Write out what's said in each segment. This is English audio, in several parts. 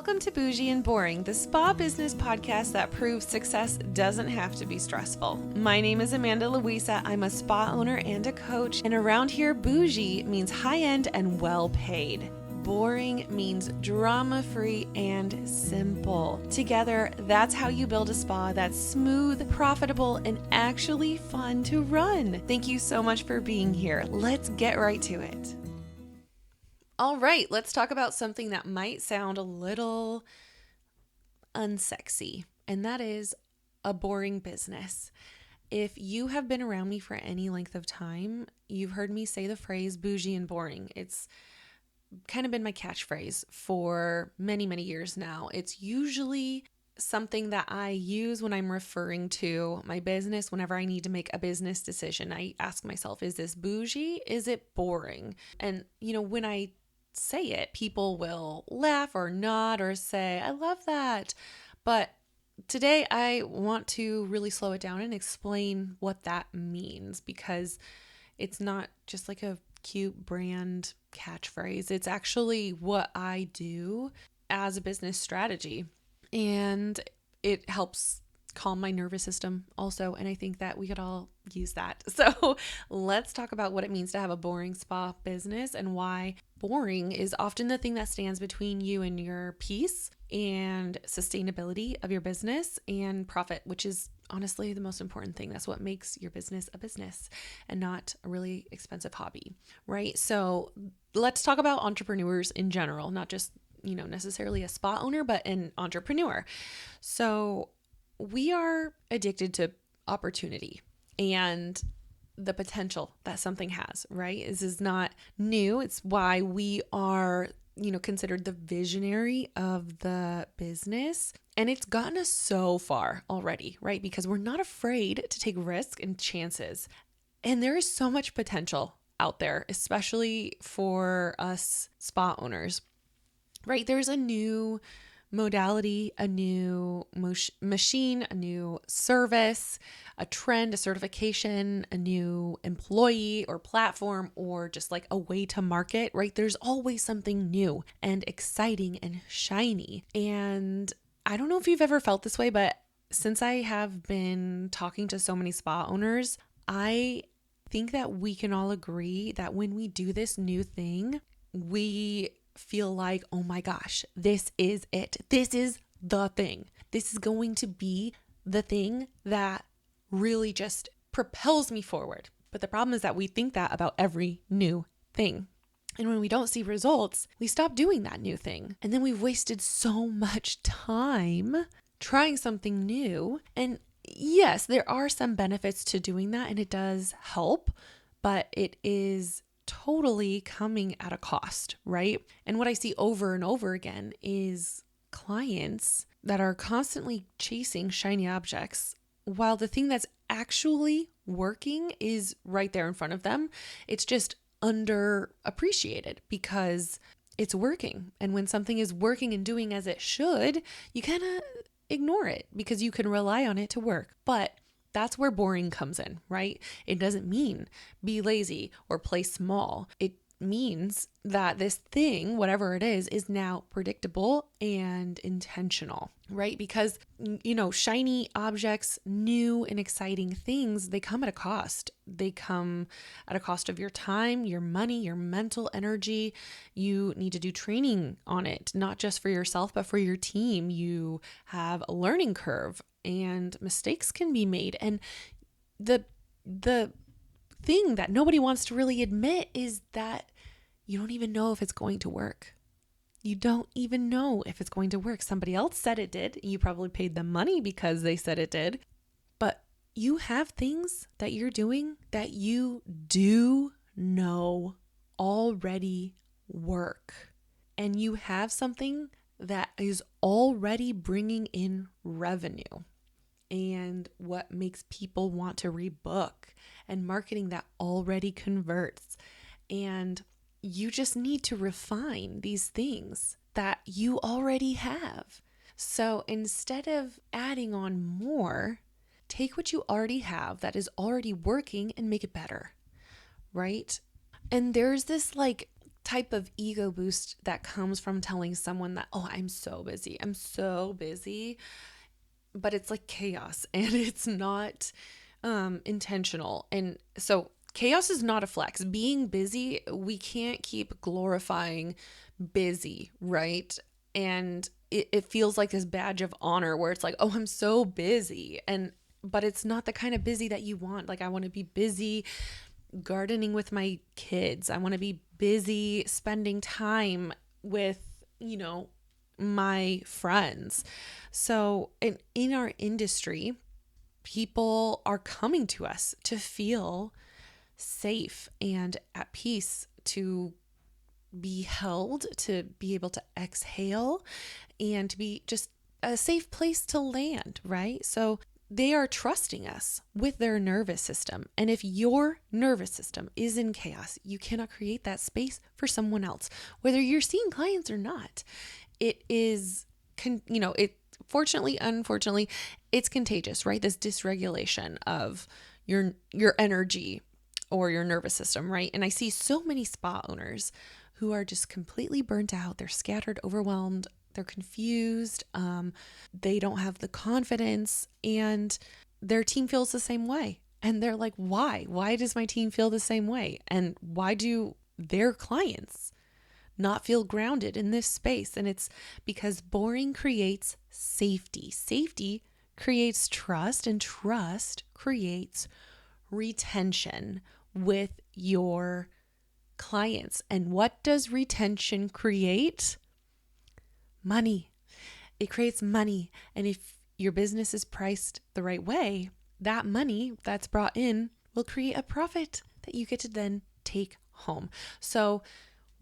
Welcome to Bougie and Boring, the spa business podcast that proves success doesn't have to be stressful. My name is Amanda Louisa. I'm a spa owner and a coach, and around here, bougie means high-end and well-paid. Boring means drama-free and simple. Together, that's how you build a spa that's smooth, profitable, and actually fun to run. Thank you so much for being here. Let's get right to it. All right, let's talk about something that might sound a little unsexy, and that is a boring business. If you have been around me for any length of time, you've heard me say the phrase bougie and boring. It's kind of been my catchphrase for many, many years now. It's usually something that I use when I'm referring to my business. Whenever I need to make a business decision, I ask myself, is this bougie? Is it boring? And, when I say it, people will laugh or nod or say, I love that. But today I want to really slow it down and explain what that means, because it's not just like a cute brand catchphrase. It's actually what I do as a business strategy, and it helps calm my nervous system also. And I think that we could all use that. So let's talk about what it means to have a boring spa business and why boring is often the thing that stands between you and your peace and sustainability of your business and profit, which is honestly the most important thing. That's what makes your business a business and not a really expensive hobby, right? So let's talk about entrepreneurs in general, not just, necessarily a spa owner, but an entrepreneur. So we are addicted to opportunity and the potential that something has, right? This is not new. It's why we are, considered the visionary of the business. And it's gotten us so far already, right? Because we're not afraid to take risks and chances. And there is so much potential out there, especially for us spa owners, right? There's a new modality, a new machine, a new service, a trend, a certification, a new employee or platform, or just like a way to market, right? There's always something new and exciting and shiny. And I don't know if you've ever felt this way, but since I have been talking to so many spa owners, I think that we can all agree that when we do this new thing, we feel like, oh my gosh, this is it. This is the thing. This is going to be the thing that really just propels me forward. But the problem is that we think that about every new thing. And when we don't see results, we stop doing that new thing. And then we've wasted so much time trying something new. And yes, there are some benefits to doing that, and it does help, but it is totally coming at a cost, right? And what I see over and over again is clients that are constantly chasing shiny objects while the thing that's actually working is right there in front of them. It's just underappreciated because it's working. And when something is working and doing as it should, you kind of ignore it because you can rely on it to work. But that's where boring comes in, right? It doesn't mean be lazy or play small. It means that this thing, whatever it is now predictable and intentional, right? Because, shiny objects, new and exciting things, they come at a cost. They come at a cost of your time, your money, your mental energy. You need to do training on it, not just for yourself, but for your team. You have a learning curve and mistakes can be made. And the thing that nobody wants to really admit is that you don't even know if it's going to work. You don't even know if it's going to work. Somebody else said it did. You probably paid them money because they said it did. But you have things that you're doing that you do know already work. And you have something that is already bringing in revenue and what makes people want to rebook, and marketing that already converts. And you just need to refine these things that you already have. So instead of adding on more, take what you already have that is already working and make it better, right? And there's this type of ego boost that comes from telling someone that, oh, I'm so busy. I'm so busy. But it's like chaos and it's not intentional. And so chaos is not a flex. Being busy, we can't keep glorifying busy, right? And it feels like this badge of honor where it's like, oh, I'm so busy. But it's not the kind of busy that you want. Like, I want to be busy gardening with my kids. I want to be busy spending time with, my friends. So in our industry, people are coming to us to feel safe and at peace, to be held, to be able to exhale, and to be just a safe place to land, right? So they are trusting us with their nervous system. And if your nervous system is in chaos, you cannot create that space for someone else, whether you're seeing clients or not. It is, unfortunately, it's contagious, right? This dysregulation of your energy or your nervous system, right? And I see so many spa owners who are just completely burnt out. They're scattered, overwhelmed, they're confused. They don't have the confidence, and their team feels the same way. And they're like, why? Why does my team feel the same way? And why do their clients not feel grounded in this space? And it's because boring creates safety. Safety creates trust, and trust creates retention with your clients. And what does retention create? Money. It creates money. And if your business is priced the right way, that money that's brought in will create a profit that you get to then take home. So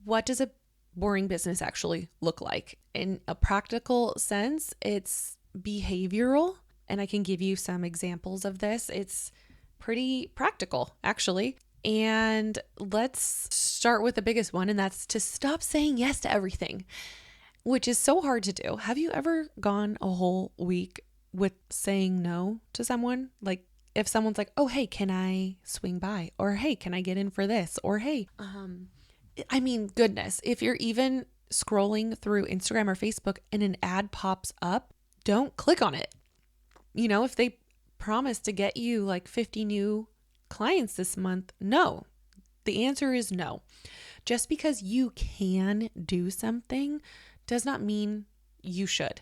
what does a boring business actually look like? In a practical sense, it's behavioral. And I can give you some examples of this. It's pretty practical, actually. And let's start with the biggest one, and that's to stop saying yes to everything, which is so hard to do. Have you ever gone a whole week with saying no to someone? Like, if someone's like, oh, hey, can I swing by? Or, hey, can I get in for this? Or, hey, goodness, if you're even scrolling through Instagram or Facebook and an ad pops up, don't click on it. If they promise to get you like 50 new clients this month, no. The answer is no. Just because you can do something does not mean you should.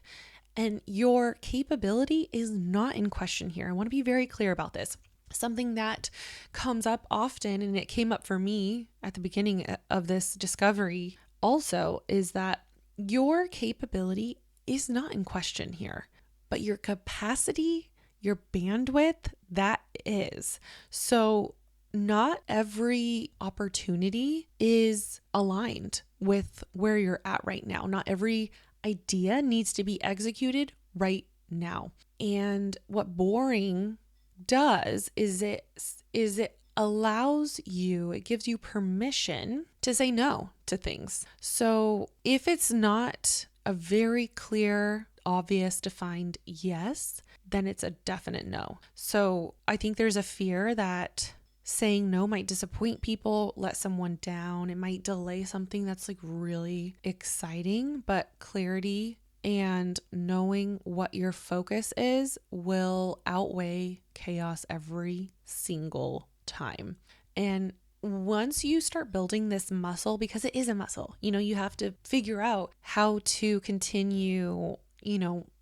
And your capability is not in question here. I want to be very clear about this. Something that comes up often, and it came up for me at the beginning of this discovery also, is that your capability is not in question here, but your capacity, your bandwidth, that is. So not every opportunity is aligned with where you're at right now. Not every idea needs to be executed right now. And what boring does is it allows you, it gives you permission to say no to things. So if it's not a very clear, obvious, defined yes, then it's a definite no. So I think there's a fear that saying no might disappoint people, let someone down. It might delay something that's like really exciting, but clarity and knowing what your focus is will outweigh chaos every single time. And once you start building this muscle, because it is a muscle, you have to figure out how to continue,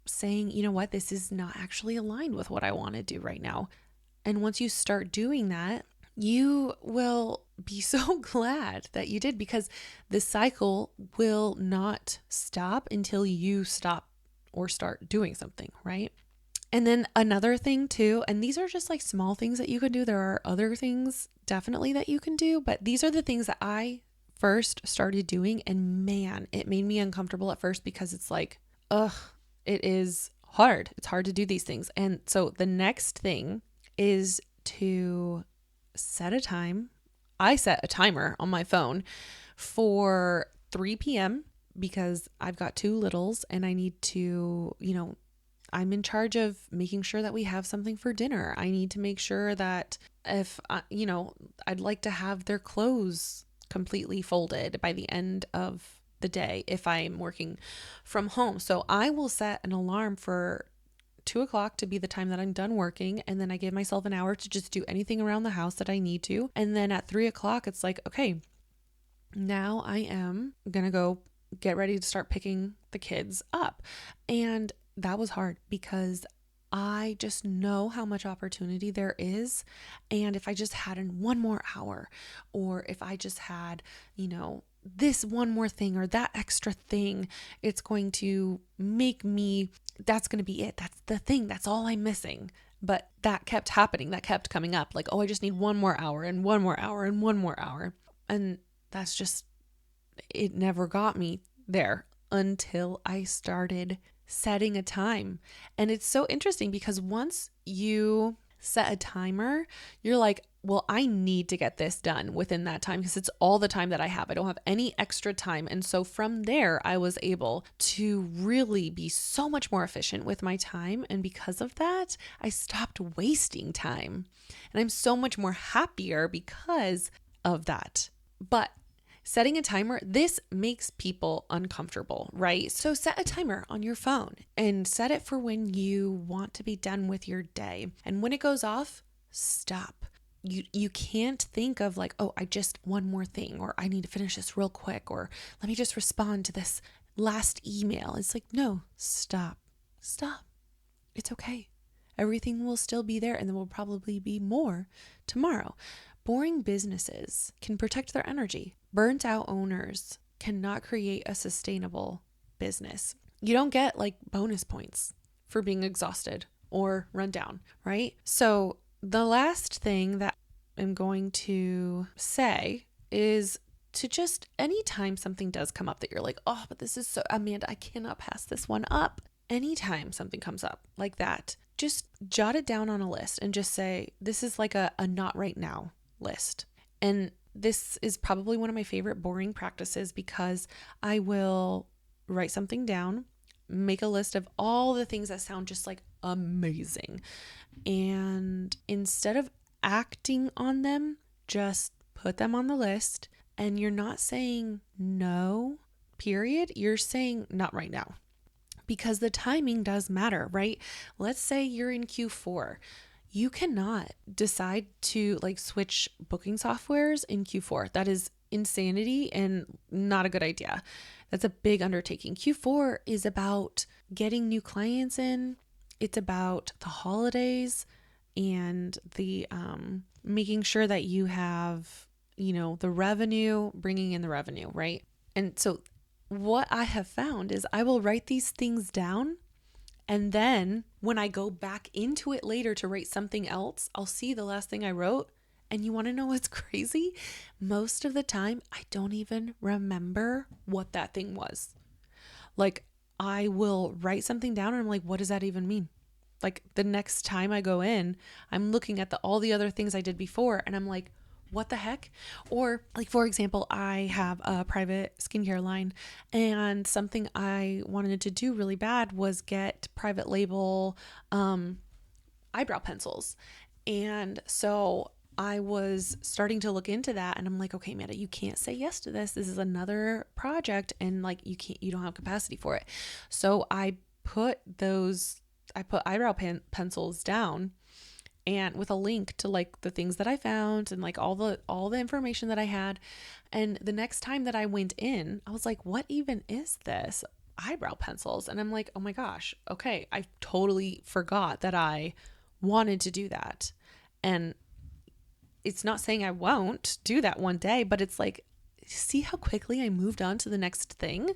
saying, what, this is not actually aligned with what I want to do right now. And once you start doing that, you will be so glad that you did, because the cycle will not stop until you stop or start doing something, right? And then another thing too, and these are just like small things that you can do. There are other things definitely that you can do, but these are the things that I first started doing. And man, it made me uncomfortable at first, because it's like, it is hard. It's hard to do these things. And so the next thing is to set a time. I set a timer on my phone for 3 p.m. because I've got 2 littles and I need to, I'm in charge of making sure that we have something for dinner. I need to make sure that if, I'd like to have their clothes completely folded by the end of the day if I'm working from home. So I will set an alarm for 2 o'clock to be the time that I'm done working. And then I give myself an hour to just do anything around the house that I need to. And then at 3 o'clock, it's like, okay, now I am going to go get ready to start picking the kids up. And that was hard because I just know how much opportunity there is. And if I just had in one more hour, or if I just had, this one more thing or that extra thing, it's going to make me, that's going to be it. That's the thing. That's all I'm missing. But that kept happening. That kept coming up like, oh, I just need one more hour and one more hour and one more hour. And that's just, it never got me there until I started setting a time. And it's so interesting because once you set a timer, you're like, well, I need to get this done within that time because it's all the time that I have. I don't have any extra time. And so from there, I was able to really be so much more efficient with my time. And because of that, I stopped wasting time. And I'm so much more happier because of that. But setting a timer, this makes people uncomfortable, right? So set a timer on your phone and set it for when you want to be done with your day. And when it goes off, stop. You can't think of like, oh, I just one more thing, or I need to finish this real quick, or let me just respond to this last email. It's like, no, stop. It's okay. Everything will still be there, and there will probably be more tomorrow. Boring businesses can protect their energy. Burnt out owners cannot create a sustainable business. You don't get like bonus points for being exhausted or run down, right? So the last thing that I'm going to say is to just, anytime something does come up that you're like, oh, but this is so, Amanda, I cannot pass this one up. Anytime something comes up like that, just jot it down on a list and just say, this is like a not right now list. And this is probably one of my favorite boring practices because I will write something down, make a list of all the things that sound just like amazing. And instead of acting on them, just put them on the list. And you're not saying no, period. You're saying not right now, because the timing does matter, right? Let's say you're in Q4. You cannot decide to like switch booking softwares in Q4. That is insanity and not a good idea. That's a big undertaking. Q4 is about getting new clients in. It's about the holidays and the making sure that you have, the revenue, bringing in the revenue, right? And so what I have found is I will write these things down, and then when I go back into it later to write something else, I'll see the last thing I wrote. And you want to know what's crazy? Most of the time, I don't even remember what that thing was. Like, I will write something down and I'm like, what does that even mean? Like the next time I go in, I'm looking at all the other things I did before and I'm like, what the heck? Or like, for example, I have a private skincare line, and something I wanted to do really bad was get private label eyebrow pencils. And so I was starting to look into that, and I'm like, okay, Amanda, you can't say yes to this. This is another project, and like you don't have capacity for it. So I put eyebrow pencils down, and with a link to like the things that I found and like all the information that I had. And the next time that I went in, I was like, what even is this? Eyebrow pencils. And I'm like, oh my gosh, okay, I totally forgot that I wanted to do that. And it's not saying I won't do that one day, but it's like, see how quickly I moved on to the next thing.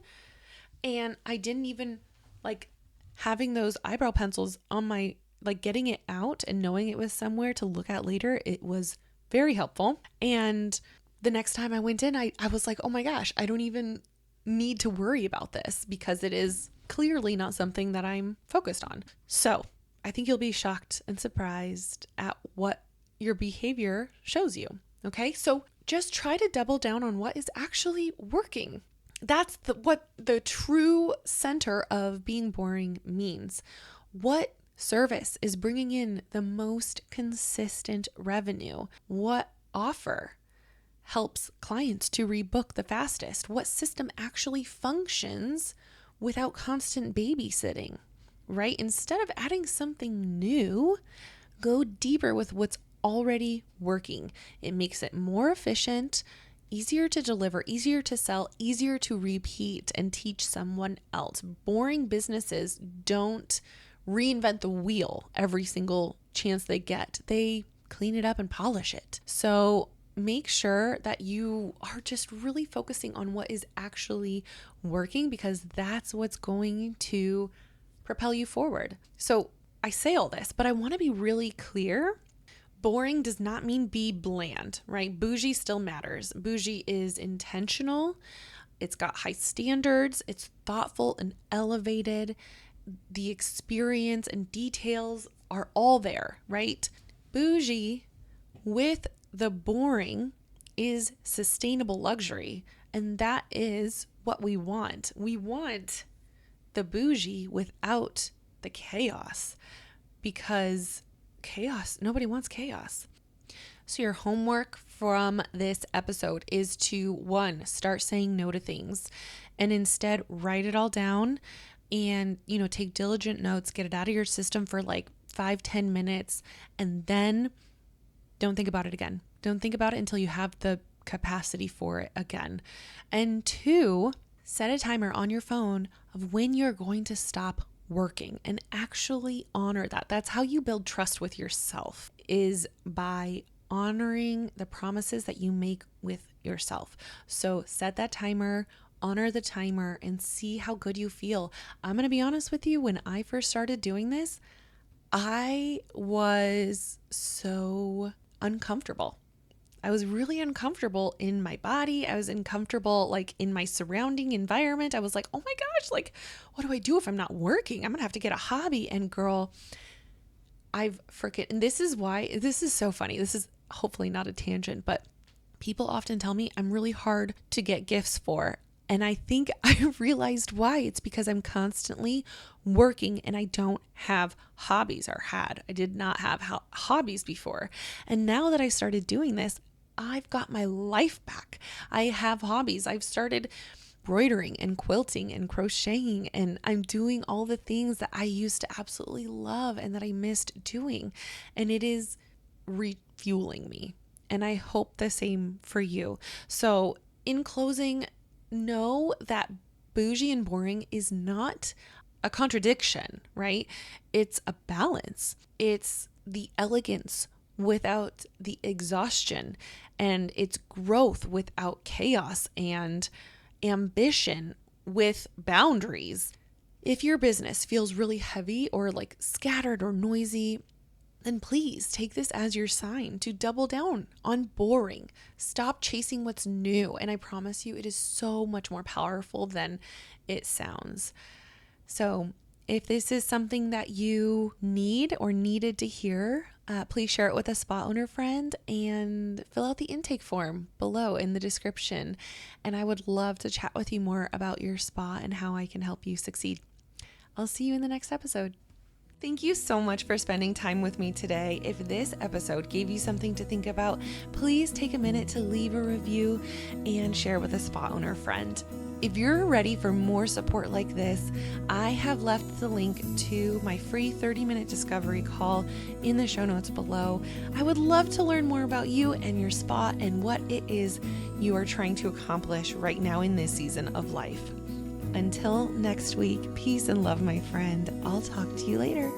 And I didn't even like having those eyebrow pencils on my, like getting it out and knowing it was somewhere to look at later. It was very helpful. And the next time I went in, I was like, oh my gosh, I don't even need to worry about this because it is clearly not something that I'm focused on. So I think you'll be shocked and surprised at what your behavior shows you. Okay. So just try to double down on what is actually working. That's what the true center of being boring means. What service is bringing in the most consistent revenue? What offer helps clients to rebook the fastest? What system actually functions without constant babysitting, right? Instead of adding something new, go deeper with what's already working. It makes it more efficient, easier to deliver, easier to sell, easier to repeat and teach someone else. Boring businesses don't reinvent the wheel every single chance they get. They clean it up and polish it. So make sure that you are just really focusing on what is actually working, because that's what's going to propel you forward. So I say all this, but I want to be really clear. Boring does not mean be bland, right? Bougie still matters. Bougie is intentional. It's got high standards. It's thoughtful and elevated. The experience and details are all there, right? Bougie with the boring is sustainable luxury. And that is what we want. We want the bougie without the chaos, because nobody wants chaos. So your homework from this episode is to, 1, start saying no to things, and instead write it all down and, take diligent notes, get it out of your system for like 5-10 minutes, and then don't think about it again. Don't think about it until you have the capacity for it again. And 2, set a timer on your phone of when you're going to stop working and actually honor that. That's how you build trust with yourself, is by honoring the promises that you make with yourself. So set that timer, honor the timer, and see how good you feel. I'm going to be honest with you. When I first started doing this, I was so uncomfortable. I was really uncomfortable in my body. I was uncomfortable like in my surrounding environment. I was like, oh my gosh, like, what do I do if I'm not working? I'm going to have to get a hobby. And girl, and this is why, this is so funny. This is hopefully not a tangent, but people often tell me I'm really hard to get gifts for. And I think I realized why. It's because I'm constantly working and I don't have hobbies, or had. I did not have hobbies before. And now that I started doing this, I've got my life back. I have hobbies. I've started embroidering and quilting and crocheting, and I'm doing all the things that I used to absolutely love and that I missed doing. And it is refueling me. And I hope the same for you. So in closing, know that bougie and boring is not a contradiction, right? It's a balance. It's the elegance without the exhaustion, and it's growth without chaos, and ambition with boundaries. If your business feels really heavy or like scattered or noisy, then please take this as your sign to double down on boring. Stop chasing what's new. And I promise you, it is so much more powerful than it sounds. So if this is something that you need or needed to hear, please share it with a spa owner friend and fill out the intake form below in the description. And I would love to chat with you more about your spa and how I can help you succeed. I'll see you in the next episode. Thank you so much for spending time with me today. If this episode gave you something to think about, please take a minute to leave a review and share with a spa owner friend. If you're ready for more support like this, I have left the link to my free 30-minute discovery call in the show notes below. I would love to learn more about you and your spa and what it is you are trying to accomplish right now in this season of life. Until next week, peace and love, my friend. I'll talk to you later.